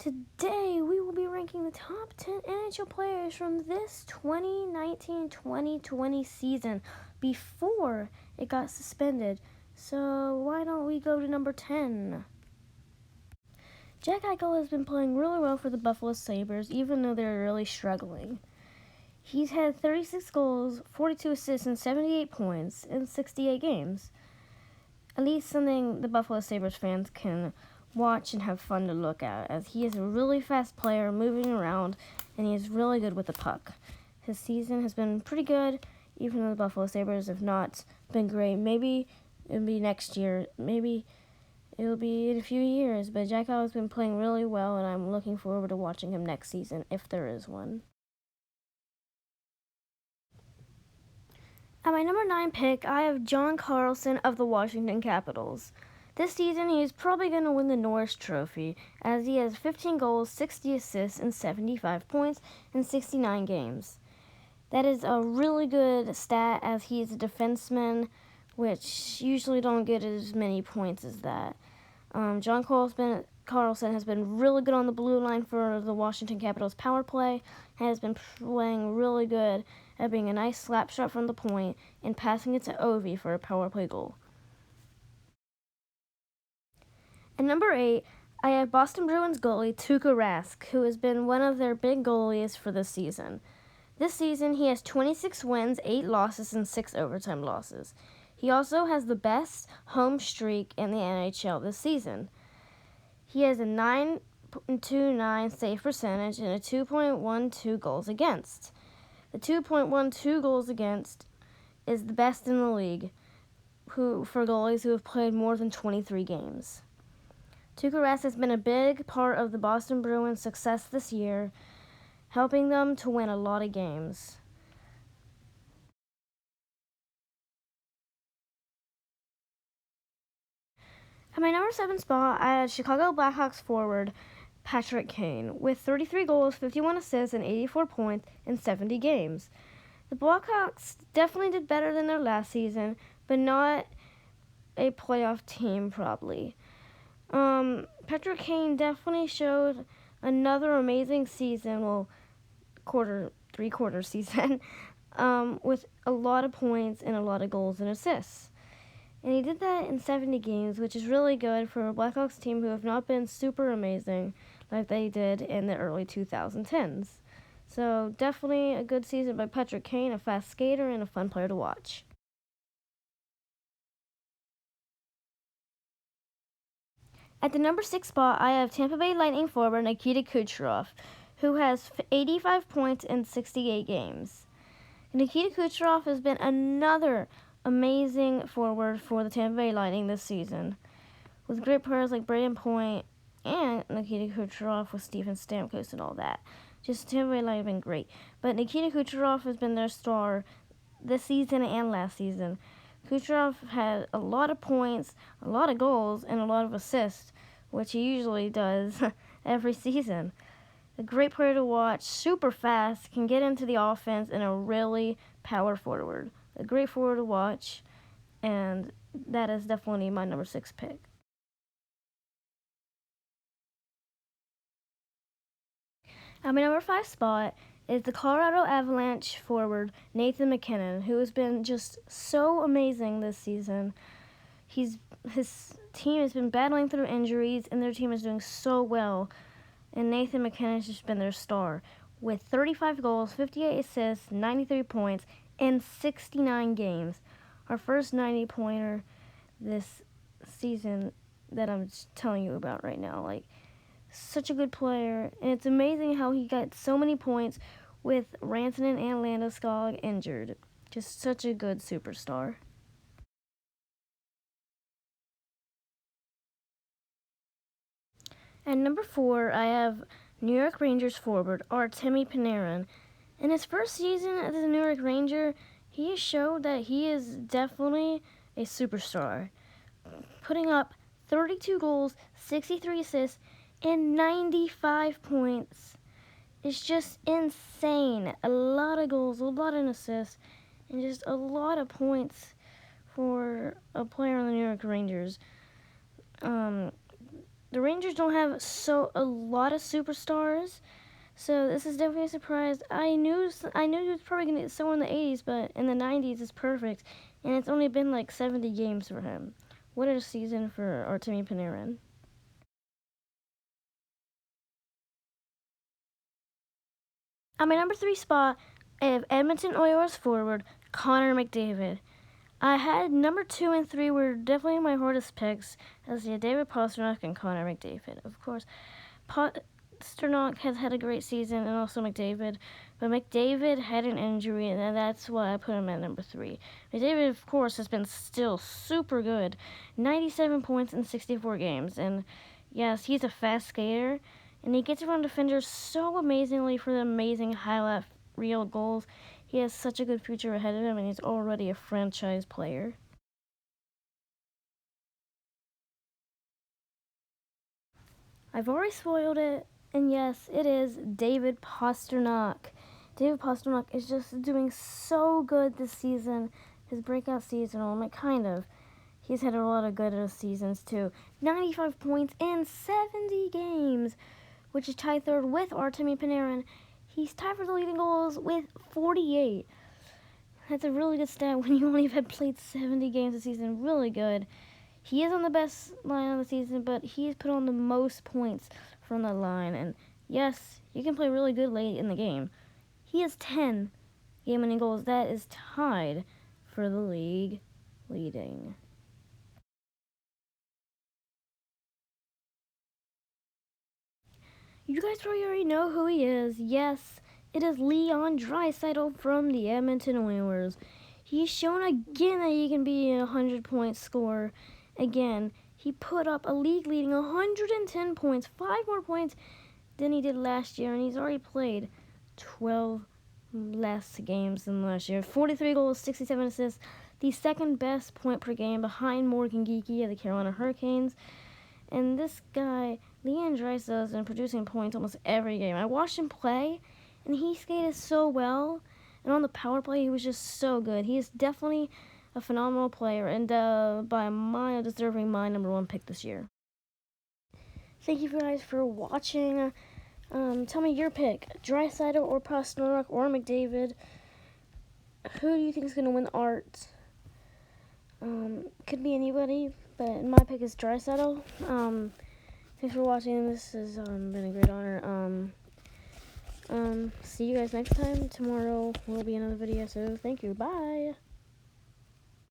Today, we will be ranking the top 10 NHL players from this 2019-2020 season before it got suspended. So why don't we go to number 10? Jack Eichel has been playing really well for the Buffalo Sabres, even though they're really struggling. He's had 36 goals, 42 assists, and 78 points in 68 games. At least something the Buffalo Sabres fans can watch and have fun to look at, as he is a really fast player moving around, and he is really good with the puck. His season has been pretty good, even though the Buffalo Sabres have not been great. Maybe it'll be next year, maybe it'll be in a few years, but Jack Eichel has been playing really well, and I'm looking forward to watching him next season, if there is one. At my number 9 pick, I have John Carlson of the Washington Capitals. This season, he is probably going to win the Norris Trophy, as he has 15 goals, 60 assists, and 75 points in 69 games. That is a really good stat, as he is a defenseman, which usually don't get as many points as that. John Carlson has been really good on the blue line for the Washington Capitals power play, and has been playing really good at being a nice slap shot from the point and passing it to Ovi for a power play goal. At number 8, I have Boston Bruins goalie Tuukka Rask, who has been one of their big goalies for this season. This season, he has 26 wins, 8 losses, and 6 overtime losses. He also has the best home streak in the NHL this season. He has a .929 save percentage and a 2.12 goals against. The 2.12 goals against is the best in the league for goalies who have played more than 23 games. Tuukka Rask has been a big part of the Boston Bruins' success this year, helping them to win a lot of games. At my number 7 spot, I had Chicago Blackhawks forward Patrick Kane with 33 goals, 51 assists, and 84 points in 70 games. The Blackhawks definitely did better than their last season, but not a playoff team probably. Patrick Kane definitely showed another amazing season, well, three-quarter season, with a lot of points and a lot of goals and assists. And he did that in 70 games, which is really good for a Blackhawks team who have not been super amazing like they did in the early 2010s. So definitely a good season by Patrick Kane, a fast skater and a fun player to watch. At the number 6 spot, I have Tampa Bay Lightning forward Nikita Kucherov, who has 85 points in 68 games. Nikita Kucherov has been another amazing forward for the Tampa Bay Lightning this season, with great players like Braden Point and Nikita Kucherov with Steven Stamkos and all that. Just Tampa Bay Lightning have been great. But Nikita Kucherov has been their star this season and last season. Kucherov had a lot of points, a lot of goals, and a lot of assists, which he usually does every season. A great player to watch, super fast, can get into the offense, and a really power forward. A great forward to watch, and that is definitely my number 6 pick. At my number 5 spot is the Colorado Avalanche forward Nathan MacKinnon, who has been just so amazing this season. His team has been battling through injuries, and their team is doing so well. And Nathan MacKinnon has just been their star, with 35 goals, 58 assists, 93 points in 69 games. Our first 90-pointer this season that I'm telling you about right now. Such a good player, and it's amazing how he got so many points with Rantanen and Landeskog injured. Just such a good superstar. At number 4, I have New York Rangers forward Artemi Panarin. In his first season as a New York Ranger, he showed that he is definitely a superstar, putting up 32 goals, 63 assists, and 95 points. It's just insane. A lot of goals, a lot of assists, and just a lot of points for a player on the New York Rangers. The The Rangers don't have a lot of superstars, so this is definitely a surprise. I knew he was probably gonna get somewhere in the 80s, but in the 90s is perfect, and it's only been like 70 games for him. What a season for Artemi Panarin. On my number 3 spot, I have Edmonton Oilers forward Connor McDavid. I had number 2 and 3 were definitely my hardest picks, as David Pastrnak and Connor McDavid. Of course, Pastrnak has had a great season, and also McDavid, but McDavid had an injury, and that's why I put him at number 3. McDavid, of course, has been still super good, 97 points in 64 games, and yes, he's a fast skater, and he gets around defenders so amazingly for the amazing highlight reel goals. He has such a good future ahead of him, and he's already a franchise player. I've already spoiled it, and yes, it is David Pastrnak. David Pastrnak is just doing so good this season. His breakout season, kind of. He's had a lot of good seasons, too. 95 points in 70 games, which is tied third with Artemi Panarin. He's tied for the leading goals with 48. That's a really good stat when you only have played 70 games a season. Really good. He is on the best line of the season, but he's put on the most points from the line. And yes, you can play really good late in the game. He has 10 game-winning goals. That is tied for the league leading. You guys probably already know who he is. Yes, it is Leon Draisaitl from the Edmonton Oilers. He's shown again that he can be a 100-point scorer. Again, he put up a league-leading 110 points, 5 more points than he did last year, and he's already played 12 less games than last year. 43 goals, 67 assists, the second best point per game behind Morgan Geekie of the Carolina Hurricanes. And this guy, Leon Draisaitl, has been producing points almost every game. I watched him play, and he skated so well. And on the power play, he was just so good. He is definitely a phenomenal player, and by a mile deserving my number 1 pick this year. Thank you guys for watching. Tell me your pick, Draisaitl or Pastrnak or McDavid. Who do you think is going to win the Art? Could be anybody, but my pick is Draisaitl. Thanks for watching. This has been a great honor. See you guys next time. Tomorrow will be another video, so thank you. Bye.